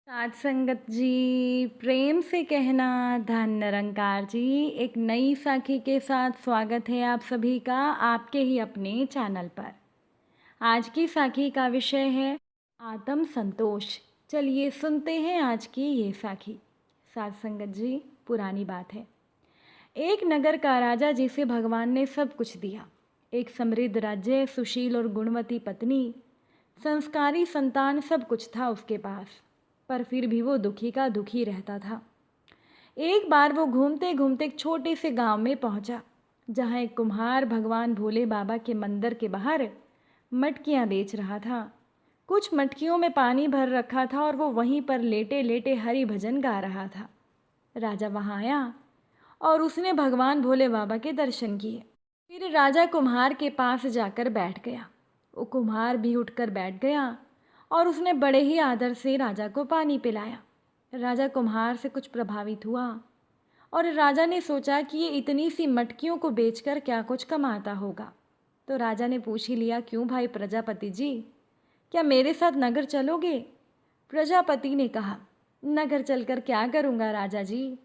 साथ संगत जी, प्रेम से कहना धन निरंकार जी। एक नई साखी के साथ स्वागत है आप सभी का आपके ही अपने चैनल पर। आज की साखी का विषय है आत्म संतोष। चलिए सुनते हैं आज की ये साखी। साथ संगत जी, पुरानी बात है। एक नगर का राजा जिसे भगवान ने सब कुछ दिया, एक समृद्ध राज्य, सुशील और गुणवती पत्नी, संस्कारी संतान, सब कुछ था उसके पास, पर फिर भी वो दुखी का दुखी रहता था। एक बार वो घूमते घूमते एक छोटे से गांव में पहुंचा, जहां एक कुम्हार भगवान भोले बाबा के मंदिर के बाहर मटकियां बेच रहा था। कुछ मटकियों में पानी भर रखा था और वो वहीं पर लेटे लेटे हरि भजन गा रहा था। राजा वहां आया और उसने भगवान भोले बाबा के दर्शन किए। फिर राजा कुम्हार के पास जाकर बैठ गया। वो कुम्हार भी उठकर बैठ गया और उसने बड़े ही आदर से राजा को पानी पिलाया। राजा कुम्हार से कुछ प्रभावित हुआ और राजा ने सोचा कि ये इतनी सी मटकियों को बेचकर क्या कुछ कमाता होगा। तो राजा ने पूछ ही लिया, क्यों भाई प्रजापति जी, क्या मेरे साथ नगर चलोगे? प्रजापति ने कहा, नगर चलकर क्या करूँगा राजा जी।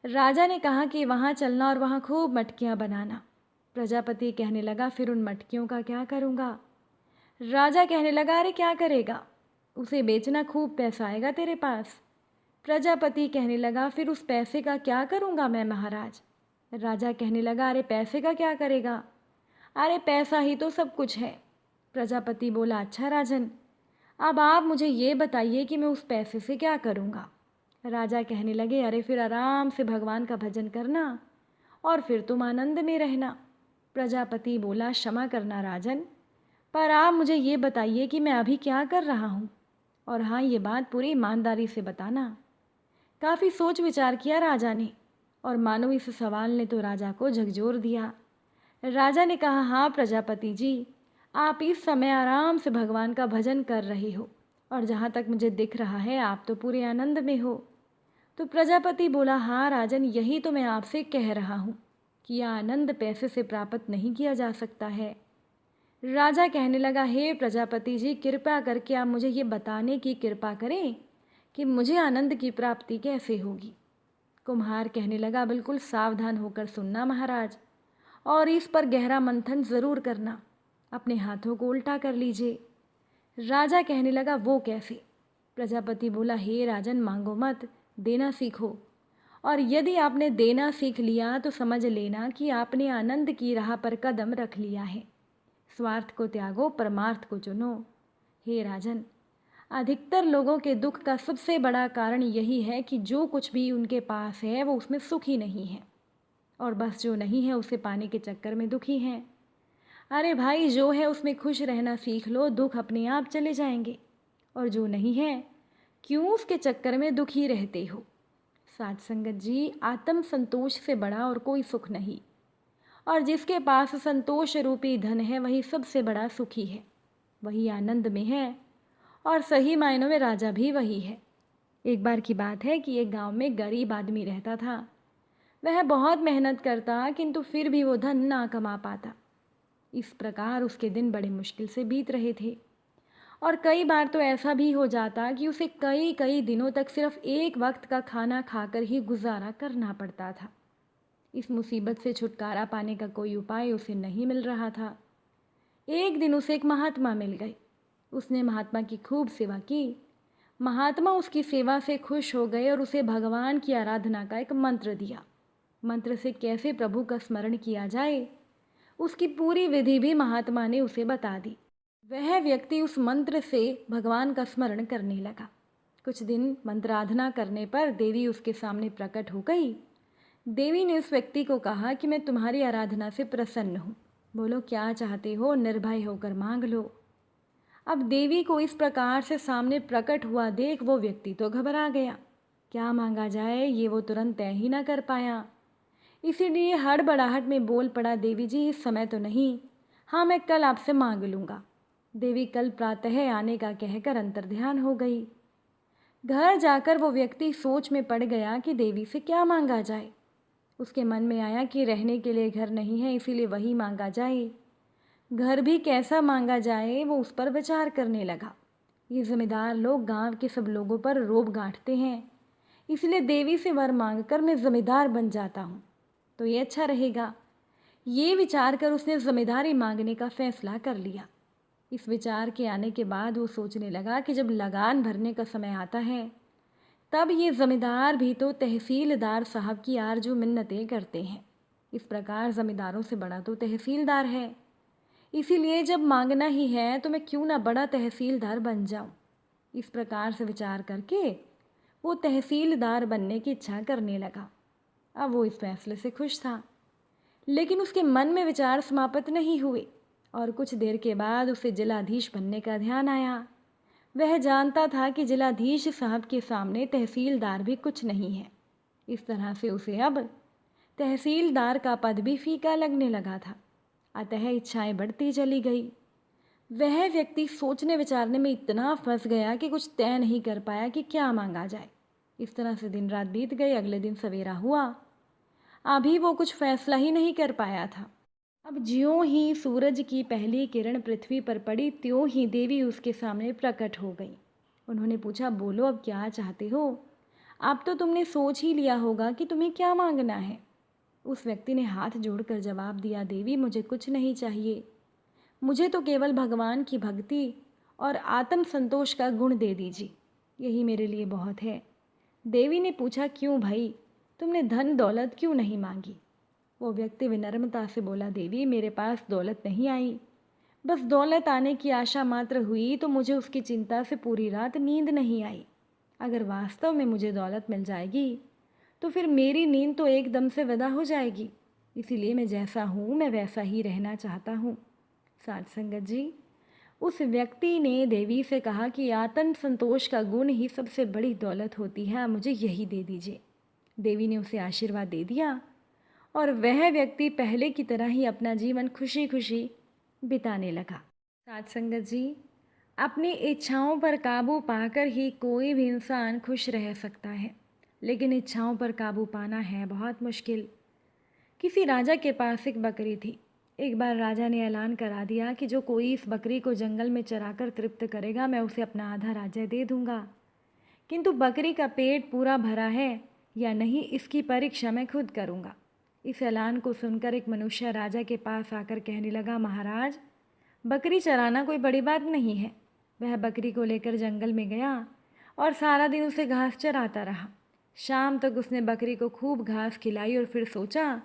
राजा ने कहा कि वहाँ चलना और वहाँ खूब मटकियाँ बनाना। प्रजापति कहने लगा, फिर उन मटकियों का क्या करूँगा? राजा कहने लगा, अरे क्या करेगा, उसे बेचना, खूब पैसा आएगा तेरे पास। प्रजापति कहने लगा, फिर उस पैसे का क्या करूँगा मैं महाराज? राजा कहने लगा, अरे पैसे का क्या करेगा, अरे पैसा ही तो सब कुछ है। प्रजापति बोला, अच्छा राजन, अब आप मुझे ये बताइए कि मैं उस पैसे से क्या करूँगा? राजा कहने लगे, अरे फिर आराम से भगवान का भजन करना और फिर तुम आनंद में रहना। प्रजापति बोला, क्षमा करना राजन, पर आप मुझे ये बताइए कि मैं अभी क्या कर रहा हूँ, और हाँ, ये बात पूरी ईमानदारी से बताना। काफ़ी सोच विचार किया राजा ने, और मानो इस सवाल ने तो राजा को झकझोर दिया। राजा ने कहा, हाँ प्रजापति जी, आप इस समय आराम से भगवान का भजन कर रहे हो, और जहाँ तक मुझे दिख रहा है आप तो पूरे आनंद में हो। तो प्रजापति बोला, हाँ राजन, यही तो मैं आपसे कह रहा हूँ कि यह आनंद पैसे से प्राप्त नहीं किया जा सकता है। राजा कहने लगा, हे प्रजापति जी, कृपा करके आप मुझे ये बताने की कृपा करें कि मुझे आनंद की प्राप्ति कैसे होगी। कुम्हार कहने लगा, बिल्कुल सावधान होकर सुनना महाराज, और इस पर गहरा मंथन ज़रूर करना। अपने हाथों को उल्टा कर लीजिए। राजा कहने लगा, वो कैसे? प्रजापति बोला, हे राजन, मांगो मत, देना सीखो, और यदि आपने देना सीख लिया तो समझ लेना कि आपने आनंद की राह पर कदम रख लिया है। स्वार्थ को त्यागो, परमार्थ को चुनो। हे राजन, अधिकतर लोगों के दुख का सबसे बड़ा कारण यही है कि जो कुछ भी उनके पास है वो उसमें सुखी नहीं है, और बस जो नहीं है उसे पाने के चक्कर में दुखी हैं। अरे भाई, जो है उसमें खुश रहना सीख लो, दुख अपने आप चले जाएंगे। और जो नहीं है, क्यों उसके चक्कर में दुखी रहते हो? साथ संगत जी, आत्म संतोष से बड़ा और कोई सुख नहीं, और जिसके पास संतोष रूपी धन है वही सबसे बड़ा सुखी है, वही आनंद में है, और सही मायनों में राजा भी वही है। एक बार की बात है कि एक गांव में गरीब आदमी रहता था। वह बहुत मेहनत करता, किंतु फिर भी वो धन ना कमा पाता। इस प्रकार उसके दिन बड़े मुश्किल से बीत रहे थे, और कई बार तो ऐसा भी हो जाता कि उसे कई कई दिनों तक सिर्फ एक वक्त का खाना खाकर ही गुजारा करना पड़ता था। इस मुसीबत से छुटकारा पाने का कोई उपाय उसे नहीं मिल रहा था। एक दिन उसे एक महात्मा मिल गए। उसने महात्मा की खूब सेवा की। महात्मा उसकी सेवा से खुश हो गए और उसे भगवान की आराधना का एक मंत्र दिया। मंत्र से कैसे प्रभु का स्मरण किया जाए, उसकी पूरी विधि भी महात्मा ने उसे बता दी। वह व्यक्ति उस मंत्र से भगवान का स्मरण करने लगा। कुछ दिन मंत्राधना करने पर देवी उसके सामने प्रकट हो गई। देवी ने उस व्यक्ति को कहा कि मैं तुम्हारी आराधना से प्रसन्न हूँ, बोलो क्या चाहते हो, निर्भय होकर मांग लो। अब देवी को इस प्रकार से सामने प्रकट हुआ देख वो व्यक्ति तो घबरा गया। क्या मांगा जाए ये वो तुरंत तय ही ना कर पाया। इसीलिए हड़बड़ाहट में बोल पड़ा, देवी जी इस समय तो नहीं, हाँ मैं कल आपसे मांग लूँगा। देवी कल प्रातः आने का कहकर अंतर्ध्यान हो गई। घर जाकर वो व्यक्ति सोच में पड़ गया कि देवी से क्या मांगा जाए। उसके मन में आया कि रहने के लिए घर नहीं है, इसीलिए वही मांगा जाए। घर भी कैसा मांगा जाए वो उस पर विचार करने लगा। ये ज़मींदार लोग गांव के सब लोगों पर रोब गांठते हैं, इसलिए देवी से वर मांगकर मैं ज़मींदार बन जाता हूँ, तो ये अच्छा रहेगा। ये विचार कर उसने ज़मींदारी मांगने का फैसला कर लिया। इस विचार के आने के बाद वो सोचने लगा कि जब लगान भरने का समय आता है, तब ये ज़मींदार भी तो तहसीलदार साहब की आरजू मिन्नतें करते हैं। इस प्रकार ज़मींदारों से बड़ा तो तहसीलदार है, इसीलिए जब मांगना ही है तो मैं क्यों ना बड़ा तहसीलदार बन जाऊं। इस प्रकार से विचार करके वो तहसीलदार बनने की इच्छा करने लगा। अब वो इस फैसले से खुश था, लेकिन उसके मन में विचार समाप्त नहीं हुए और कुछ देर के बाद उसे जिलाधीश बनने का ध्यान आया। वह जानता था कि जिलाधीश साहब के सामने तहसीलदार भी कुछ नहीं है। इस तरह से उसे अब तहसीलदार का पद भी फीका लगने लगा था। अतः इच्छाएं बढ़ती चली गई। वह व्यक्ति सोचने विचारने में इतना फंस गया कि कुछ तय नहीं कर पाया कि क्या मांगा जाए। इस तरह से दिन रात बीत गए। अगले दिन सवेरा हुआ, अभी वो कुछ फैसला ही नहीं कर पाया था। अब ज्यों ही सूरज की पहली किरण पृथ्वी पर पड़ी, त्यों ही देवी उसके सामने प्रकट हो गई। उन्होंने पूछा, बोलो अब क्या चाहते हो? अब तो तुमने सोच ही लिया होगा कि तुम्हें क्या मांगना है। उस व्यक्ति ने हाथ जोड़कर जवाब दिया, देवी मुझे कुछ नहीं चाहिए, मुझे तो केवल भगवान की भक्ति और आत्म संतोष का गुण दे दीजिए, यही मेरे लिए बहुत है। देवी ने पूछा, क्यों भाई, तुमने धन दौलत क्यों नहीं मांगी? वो व्यक्ति विनम्रता से बोला, देवी मेरे पास दौलत नहीं आई, बस दौलत आने की आशा मात्र हुई तो मुझे उसकी चिंता से पूरी रात नींद नहीं आई। अगर वास्तव में मुझे दौलत मिल जाएगी तो फिर मेरी नींद तो एकदम से विदा हो जाएगी, इसीलिए मैं जैसा हूँ मैं वैसा ही रहना चाहता हूँ। साथ संगत जी, उस व्यक्ति ने देवी से कहा कि आत्म संतोष का गुण ही सबसे बड़ी दौलत होती है, मुझे यही दे दीजिए। देवी ने उसे आशीर्वाद दे दिया और वह व्यक्ति पहले की तरह ही अपना जीवन खुशी खुशी बिताने लगा। साथ संगत जी, अपनी इच्छाओं पर काबू पाकर ही कोई भी इंसान खुश रह सकता है, लेकिन इच्छाओं पर काबू पाना है बहुत मुश्किल। किसी राजा के पास एक बकरी थी। एक बार राजा ने ऐलान करा दिया कि जो कोई इस बकरी को जंगल में चराकर तृप्त करेगा, मैं उसे अपना आधा राज्य दे दूंगा। किंतु बकरी का पेट पूरा भरा है या नहीं, इसकी परीक्षा मैं खुद करूंगा। इस ऐलान को सुनकर एक मनुष्य राजा के पास आकर कहने लगा, महाराज, बकरी चराना कोई बड़ी बात नहीं है। वह बकरी को लेकर जंगल में गया और सारा दिन उसे घास चराता रहा। शाम तक उसने बकरी को खूब घास खिलाई और फिर सोचा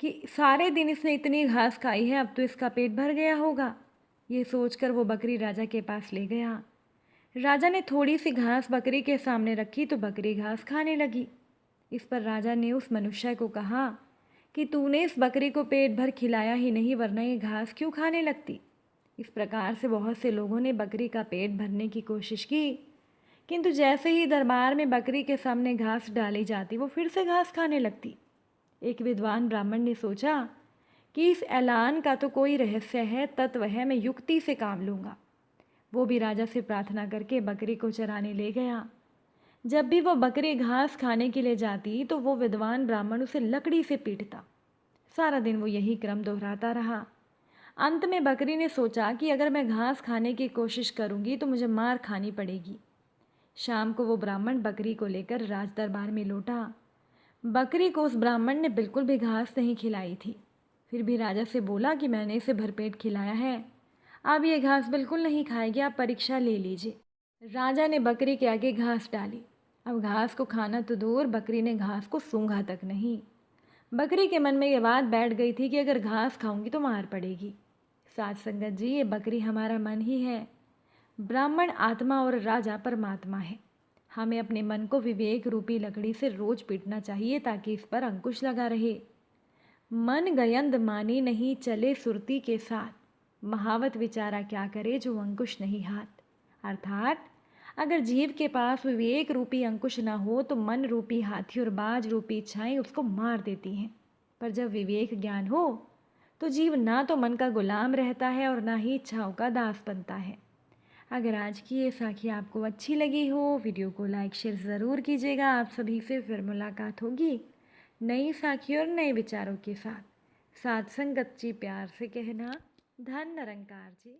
कि सारे दिन इसने इतनी घास खाई है, अब तो इसका पेट भर गया होगा। ये सोचकर वो बकरी राजा के पास ले गया। राजा ने थोड़ी सी घास बकरी के सामने रखी तो बकरी घास खाने लगी। इस पर राजा ने उस मनुष्य को कहा कि तूने इस बकरी को पेट भर खिलाया ही नहीं, वरना ये घास क्यों खाने लगती। इस प्रकार से बहुत से लोगों ने बकरी का पेट भरने की कोशिश की, किंतु जैसे ही दरबार में बकरी के सामने घास डाली जाती, वो फिर से घास खाने लगती। एक विद्वान ब्राह्मण ने सोचा कि इस ऐलान का तो कोई रहस्य है, तत्व है, मैं युक्ति से काम लूँगा। वो भी राजा से प्रार्थना करके बकरी को चराने ले गया। जब भी वो बकरी घास खाने के लिए जाती तो वो विद्वान ब्राह्मण उसे लकड़ी से पीटता। सारा दिन वो यही क्रम दोहराता रहा। अंत में बकरी ने सोचा कि अगर मैं घास खाने की कोशिश करूंगी तो मुझे मार खानी पड़ेगी। शाम को वो ब्राह्मण बकरी को लेकर राज दरबार में लौटा। बकरी को उस ब्राह्मण ने बिल्कुल भी घास नहीं खिलाई थी। फिर भी राजा से बोला कि मैंने इसे भरपेट खिलाया है, अब ये घास बिल्कुल नहीं खाएगी, आप परीक्षा ले लीजिए। राजा ने बकरी के आगे घास डाली। अब घास को खाना तो दूर, बकरी ने घास को सूंघा तक नहीं। बकरी के मन में ये बात बैठ गई थी कि अगर घास खाऊंगी तो मार पड़ेगी। साथ संगत जी, ये बकरी हमारा मन ही है। ब्राह्मण आत्मा और राजा परमात्मा है। हमें अपने मन को विवेक रूपी लकड़ी से रोज पीटना चाहिए ताकि इस पर अंकुश लगा रहे। मन गयंद मानी नहीं, चले सुरती के साथ, महावत विचारा क्या करे जो अंकुश नहीं हाथ। अर्थात अगर जीव के पास विवेक रूपी अंकुश ना हो तो मन रूपी हाथी और बाज रूपी इच्छाएं उसको मार देती हैं। पर जब विवेक ज्ञान हो तो जीव ना तो मन का गुलाम रहता है और ना ही इच्छाओं का दास बनता है। अगर आज की ये साखी आपको अच्छी लगी हो, वीडियो को लाइक शेयर ज़रूर कीजिएगा। आप सभी से फिर मुलाकात होगी नई साखी और नए विचारों के साथ। साथ संगत जी, प्यार से कहना, धन निरंकार जी।